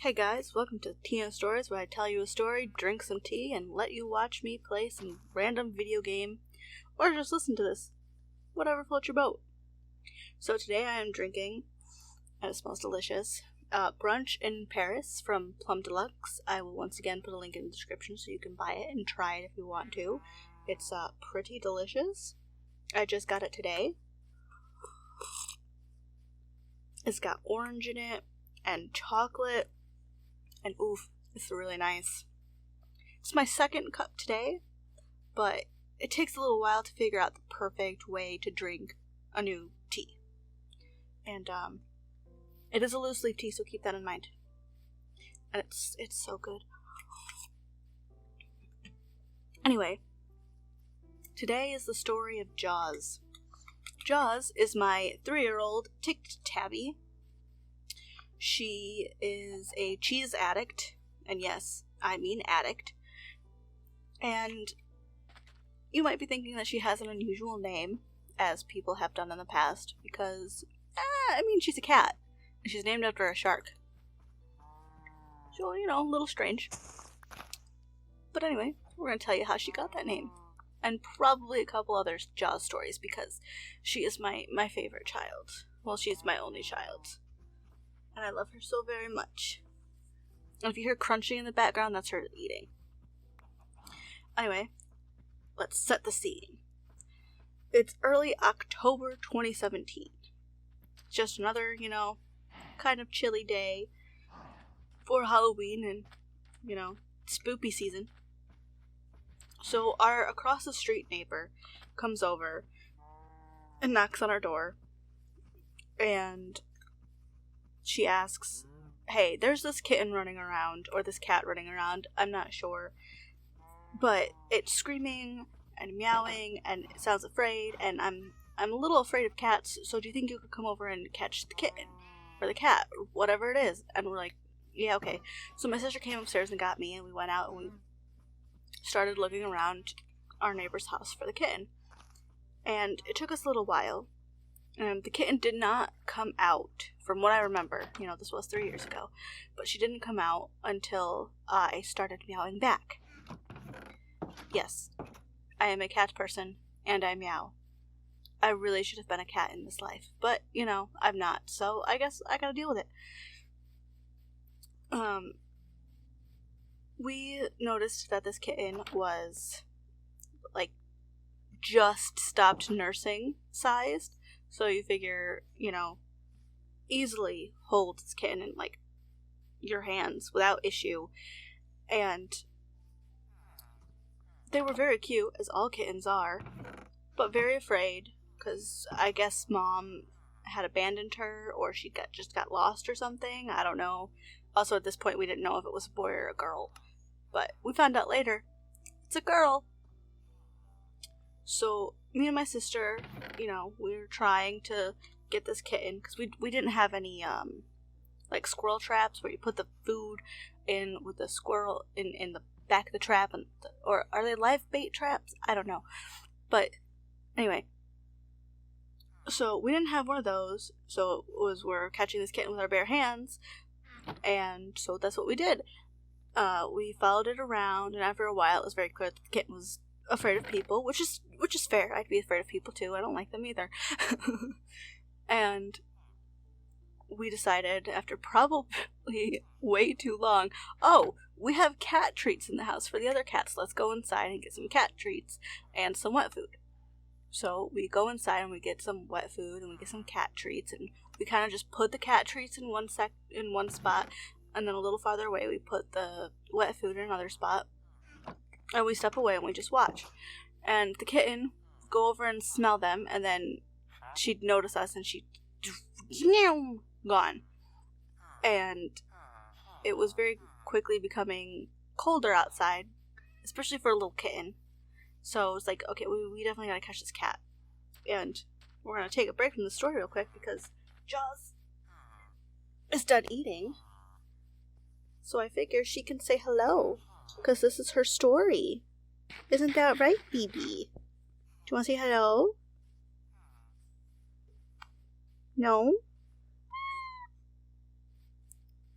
Hey guys, welcome to Tina Stories, where I tell you a story, drink some tea, and let you watch me play some random video game, or just listen to this. Whatever floats your boat. So today I am drinking, and it smells delicious, Brunch in Paris from Plum Deluxe. I will once again put a link in the description so you can buy it and try it if you want to. It's pretty delicious. I just got it today. It's got orange in it, and chocolate. And oof, it's really nice. It's my second cup today, but it takes a little while to figure out the perfect way to drink a new tea. And it is a loose leaf tea, so keep that in mind. And it's so good. Anyway, today is the story of Jaws. Jaws is my 3-year-old ticked tabby. She is a cheese addict, and yes, I mean addict. And you might be thinking that she has an unusual name, as people have done in the past, because, she's a cat, and she's named after a shark. So, a little strange. But anyway, we're going to tell you how she got that name. And probably a couple other Jaws stories, because she is my favorite child. Well, she's my only child. And I love her so very much. And if you hear crunching in the background, that's her eating. Anyway, let's set the scene. It's early October 2017. Just another, kind of chilly day for Halloween and, spoopy season. So our across the street neighbor comes over and knocks on our door. And she asks, hey, there's this kitten running around, or this cat running around, I'm not sure, but it's screaming and meowing, and it sounds afraid, and I'm a little afraid of cats, so do you think you could come over and catch the kitten, or the cat, or whatever it is? And we're like, yeah, okay. So my sister came upstairs and got me, and we went out, and we started looking around our neighbor's house for the kitten, and it took us a little while. The kitten did not come out, from what I remember. This was 3 years ago. But she didn't come out until I started meowing back. Yes, I am a cat person, and I meow. I really should have been a cat in this life. But, I'm not. So I guess I gotta deal with it. We noticed that this kitten was, just stopped nursing sized. So you figure, easily hold this kitten in, your hands without issue. And they were very cute, as all kittens are, but very afraid, because I guess mom had abandoned her, or she just got lost or something. I don't know. Also, at this point, we didn't know if it was a boy or a girl. But we found out later. It's a girl. So me and my sister, we were trying to get this kitten, because we didn't have any, squirrel traps where you put the food in with the squirrel in the back of the trap, or are they live bait traps? I don't know. But anyway, so we didn't have one of those, so we're catching this kitten with our bare hands, and so that's what we did. We followed it around, and after a while it was very clear that the kitten was afraid of people, which is fair. I'd be afraid of people too. I don't like them either. And we decided, after probably way too long, we have cat treats in the house for the other cats. Let's go inside and get some cat treats and some wet food. So we go inside and we get some wet food and we get some cat treats, and we kind of just put the cat treats in one spot, and then a little farther away we put the wet food in another spot. And we step away and we just watch. And the kitten would go over and smell them, and then she'd notice us and she'd gone. And it was very quickly becoming colder outside, especially for a little kitten. So it was like, okay, we definitely gotta catch this cat. And we're gonna take a break from the story real quick, because Jaws is done eating. So I figure she can say hello, because this is her story. Isn't that right, BB? Do you want to say hello? No?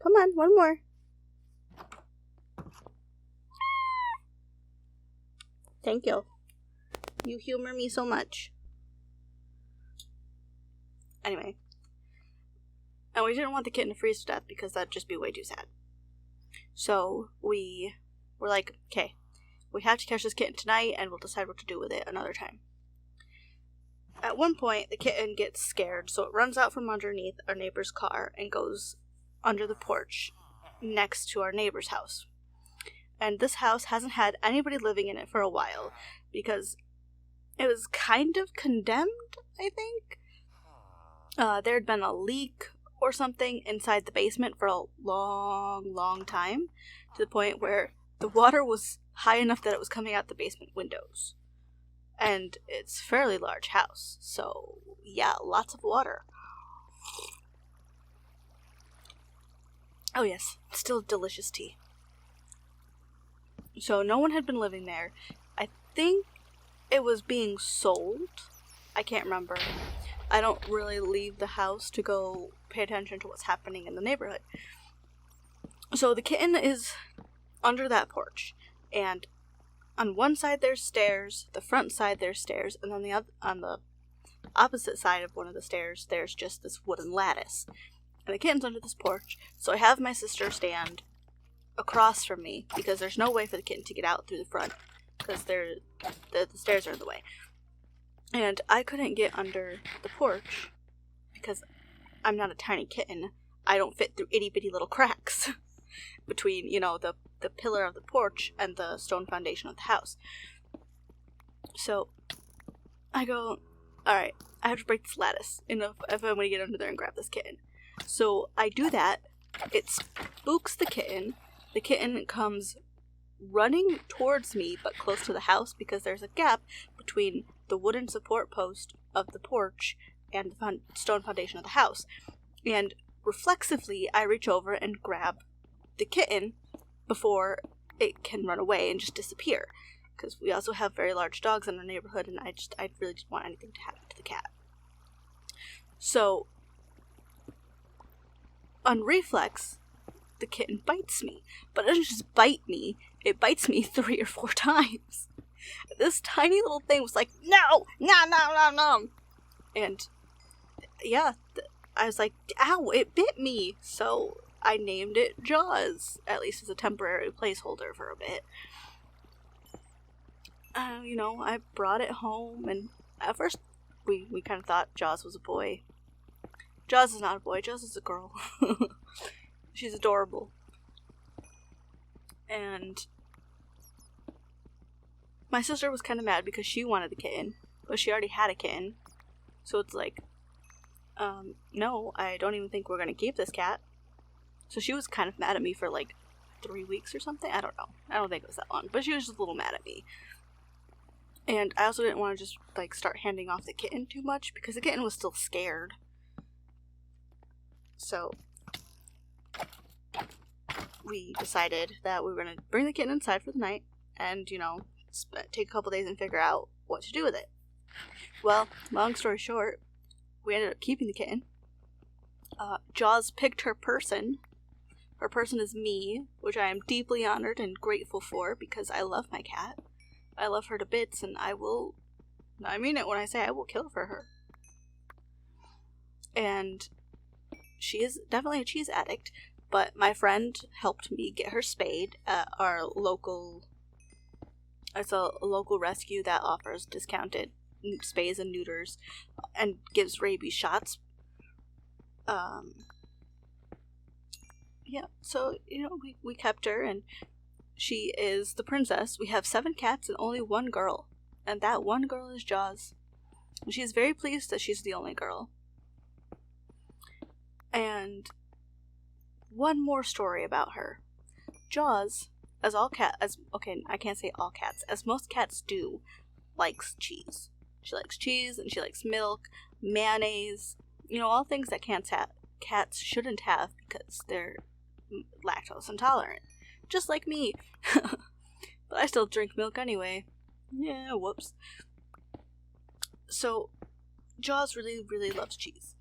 Come on, one more. Thank you. You humor me so much. Anyway. And we didn't want the kitten to freeze to death because that'd just be way too sad. So we were like, okay, we have to catch this kitten tonight and we'll decide what to do with it another time. At one point, the kitten gets scared, so it runs out from underneath our neighbor's car and goes under the porch next to our neighbor's house. And this house hasn't had anybody living in it for a while because it was kind of condemned, I think. There had been a leak or something inside the basement for a long time, to the point where the water was high enough that it was coming out the basement windows. And it's a fairly large house, so yeah, lots of water. Oh yes, still delicious tea. So no one had been living there. I think it was being sold. I can't remember. I don't really leave the house to go pay attention to what's happening in the neighborhood. So the kitten is under that porch, and on one side there's stairs, the front side there's stairs, and on the opposite side of one of the stairs there's just this wooden lattice. And the kitten's under this porch, so I have my sister stand across from me because there's no way for the kitten to get out through the front because the stairs are in the way. And I couldn't get under the porch because I'm not a tiny kitten. I don't fit through itty-bitty little cracks between, the pillar of the porch and the stone foundation of the house. So I go, alright, I have to break this lattice if I'm going to get under there and grab this kitten. So I do that. It spooks the kitten. The kitten comes running towards me, but close to the house because there's a gap between the wooden support post of the porch and the stone foundation of the house. And reflexively, I reach over and grab the kitten before it can run away and just disappear. Because we also have very large dogs in our neighborhood, and I really didn't want anything to happen to the cat. So, on reflex, the kitten bites me. But it doesn't just bite me, it bites me 3 or 4 times. This tiny little thing was like, no! And, yeah, I was like, ow, it bit me! So, I named it Jaws, at least as a temporary placeholder for a bit. I brought it home, and at first, we kind of thought Jaws was a boy. Jaws is not a boy, Jaws is a girl. She's adorable. And my sister was kind of mad because she wanted the kitten, but she already had a kitten. So it's like, no, I don't even think we're going to keep this cat. So she was kind of mad at me for like 3 weeks or something. I don't know. I don't think it was that long, but she was just a little mad at me. And I also didn't want to just like start handing off the kitten too much because the kitten was still scared. So we decided that we were going to bring the kitten inside for the night and, take a couple days and figure out what to do with it. Well, long story short, we ended up keeping the kitten. Jaws picked her person. Her person is me, which I am deeply honored and grateful for because I love my cat. I love her to bits, and I mean it when I say I will kill for her. And she is definitely a cheese addict, but my friend helped me get her spayed at our local... It's a local rescue that offers discounted spays and neuters and gives rabies shots. Yeah, so, we kept her, and she is the princess. We have 7 cats and only 1 girl, and that 1 girl is Jaws. And she's very pleased that she's the only girl. And one more story about her. Jaws, as most cats do, likes cheese. She likes cheese, and she likes milk, mayonnaise, all things that cats shouldn't have because they're lactose intolerant. Just like me. But I still drink milk anyway. Yeah, whoops. So, Jaws really, really loves cheese.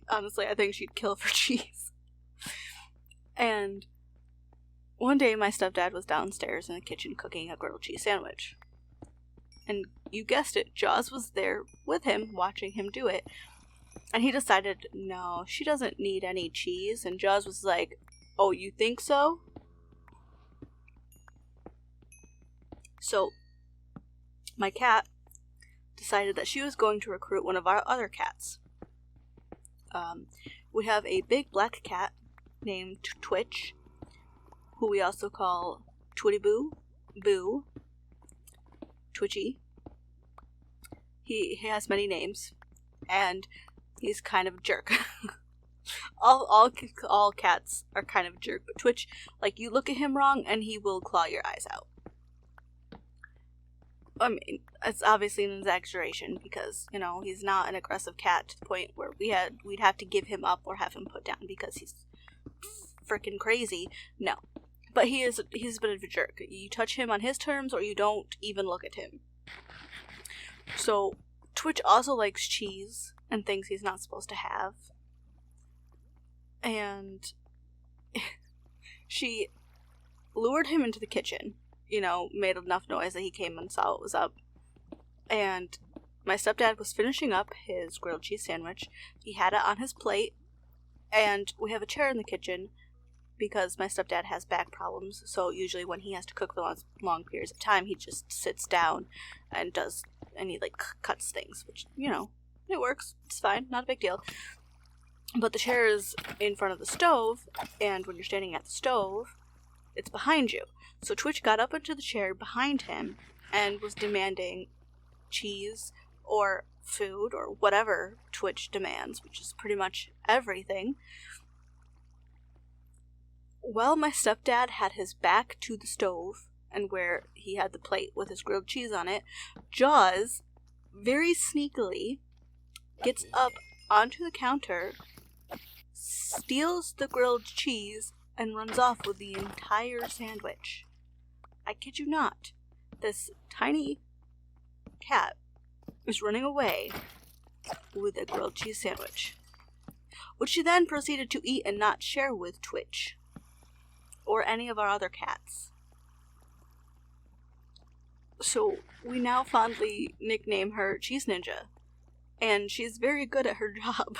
Honestly, I think she'd kill for cheese. And one day my stepdad was downstairs in the kitchen cooking a grilled cheese sandwich. And you guessed it, Jaws was there with him, watching him do it. And he decided, no, she doesn't need any cheese. And Jaws was like, oh, you think so? So, my cat decided that she was going to recruit one of our other cats. We have a big black cat named Twitch, who we also call Twitty Boo, Twitchy. He has many names, and he's kind of a jerk. all cats are kind of a jerk, but Twitch, like, you look at him wrong and he will claw your eyes out. I mean, it's obviously an exaggeration because, you know, he's not an aggressive cat to the point where we'd have to give him up or have him put down because he's freaking crazy. No. But he's a bit of a jerk. You touch him on his terms or you don't even look at him. So, Twitch also likes cheese and things he's not supposed to have. And she lured him into the kitchen. You know, made enough noise that he came and saw what was up. And my stepdad was finishing up his grilled cheese sandwich. He had it on his plate. And we have a chair in the kitchen because my stepdad has back problems. So usually when he has to cook for long periods of time, he just sits down and he like cuts things, which, you know, it works. It's fine. Not a big deal. But the chair is in front of the stove. And when you're standing at the stove, it's behind you. So Twitch got up into the chair behind him and was demanding cheese or food or whatever Twitch demands, which is pretty much everything. Well, my stepdad had his back to the stove and where he had the plate with his grilled cheese on it, Jaws very sneakily gets up onto the counter, steals the grilled cheese, and runs off with the entire sandwich. I kid you not. This tiny cat is running away with a grilled cheese sandwich, which she then proceeded to eat and not share with Twitch or any of our other cats. So we now fondly nickname her Cheese Ninja, and she's very good at her job.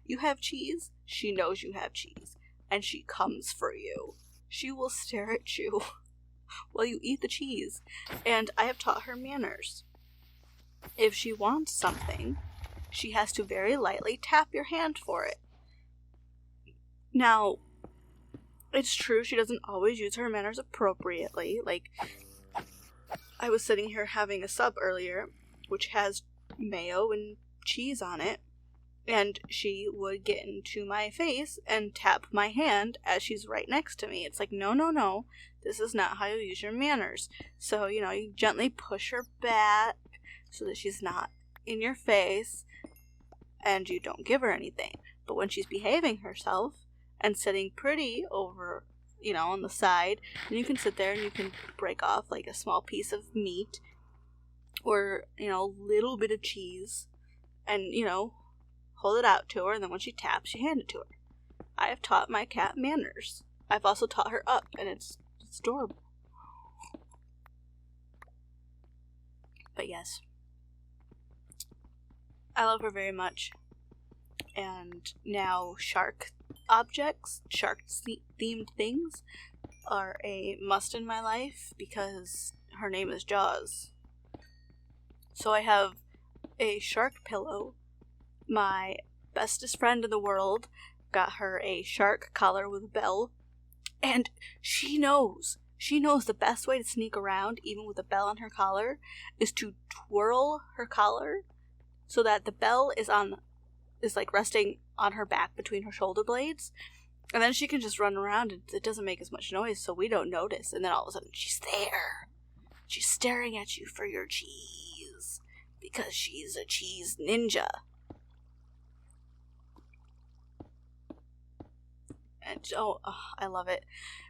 You have cheese, she knows you have cheese, and she comes for you. She will stare at you while you eat the cheese, and I have taught her manners. If she wants something, she has to very lightly tap your hand for it. Now, it's true she doesn't always use her manners appropriately. Like, I was sitting here having a sub earlier, which has mayo and cheese on it, and she would get into my face and tap my hand as she's right next to me. It's like, no, this is not how you use your manners. So, you know, you gently push her back so that she's not in your face, and you don't give her anything. But when she's behaving herself and sitting pretty over, you know, on the side, then you can sit there and you can break off like a small piece of meat or, you know, a little bit of cheese and, you know, hold it out to her, and then when she taps, you hand it to her. I have taught my cat manners. I've also taught her up, and it's adorable. But yes, I love her very much. And now shark-themed things are a must in my life because her name is Jaws. So I have a shark pillow. My bestest friend in the world got her a shark collar with a bell, and she knows the best way to sneak around, even with a bell on her collar, is to twirl her collar so that the bell is like resting on her back between her shoulder blades, and then she can just run around and it doesn't make as much noise, so we don't notice, and then all of a sudden she's there. She's staring at you for your cheese because she's a cheese ninja. And I love it.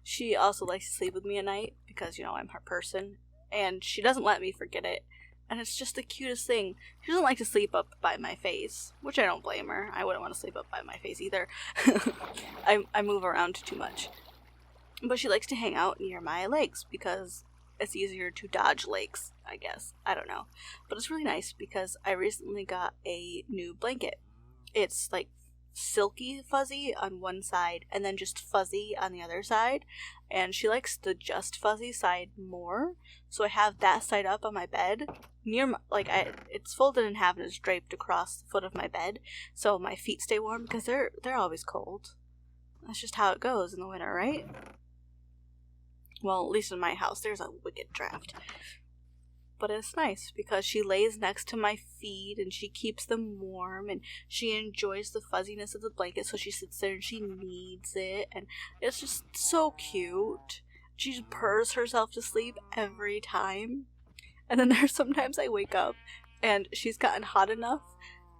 She also likes to sleep with me at night because, you know, I'm her person, and she doesn't let me forget it. And it's just the cutest thing. She doesn't like to sleep up by my face, which I don't blame her. I wouldn't want to sleep up by my face either. I move around too much. But she likes to hang out near my legs because it's easier to dodge legs, I guess. I don't know. But it's really nice because I recently got a new blanket. It's like silky fuzzy on one side and then just fuzzy on the other side. And she likes the just fuzzy side more. So I have that side up on my bed. It's folded in half and it's draped across the foot of my bed. So my feet stay warm because they're always cold. That's just how it goes in the winter, right? Well, at least in my house, there's a wicked draft. But it's nice because she lays next to my feet and she keeps them warm and she enjoys the fuzziness of the blanket, so she sits there and she kneads it, and it's just so cute. She just purrs herself to sleep every time. And then there's sometimes I wake up and she's gotten hot enough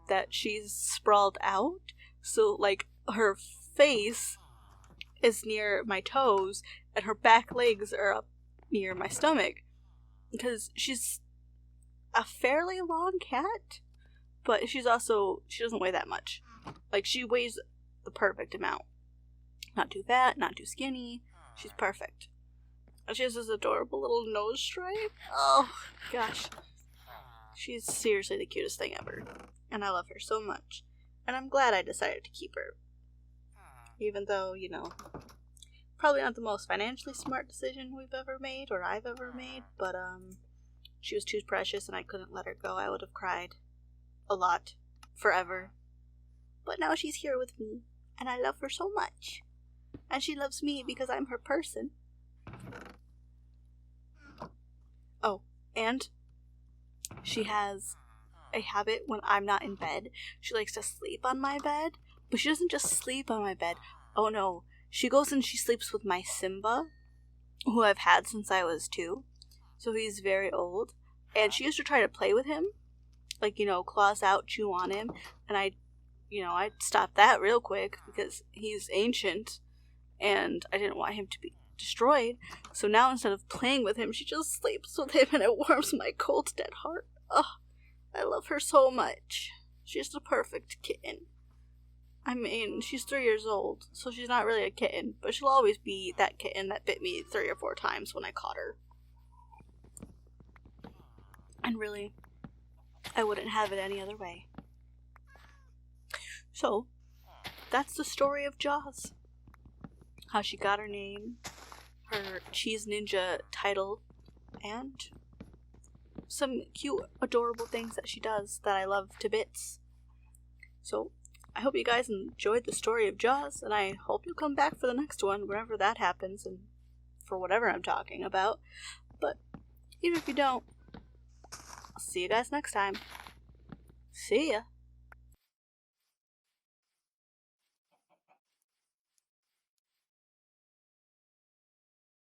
that she's sprawled out, so like her face is near my toes and her back legs are up near my stomach, because she's a fairly long cat, but she doesn't weigh that much. Like, she weighs the perfect amount. Not too fat, not too skinny. She's perfect. And she has this adorable little nose stripe. Oh, gosh. She's seriously the cutest thing ever. And I love her so much. And I'm glad I decided to keep her. Even though, probably not the most financially smart decision we've ever made, or I've ever made, but she was too precious and I couldn't let her go. I would have cried a lot, forever. But now she's here with me, and I love her so much. And she loves me because I'm her person. Oh, and she has a habit when I'm not in bed. She likes to sleep on my bed, but she doesn't just sleep on my bed. Oh no. She goes and she sleeps with my Simba, who I've had since I was 2. So he's very old. And she used to try to play with him. Like, claws out, chew on him. And I'd stop that real quick because he's ancient. And I didn't want him to be destroyed. So now instead of playing with him, she just sleeps with him and it warms my cold, dead heart. Oh, I love her so much. She's the perfect kitten. I mean, she's 3 years old, so she's not really a kitten, but she'll always be that kitten that bit me 3 or 4 times when I caught her. And really, I wouldn't have it any other way. So, that's the story of Jaws. How she got her name, her Cheese Ninja title, and some cute, adorable things that she does that I love to bits. So, I hope you guys enjoyed the story of Jaws, and I hope you'll come back for the next one whenever that happens, and for whatever I'm talking about. But even if you don't, I'll see you guys next time. See ya!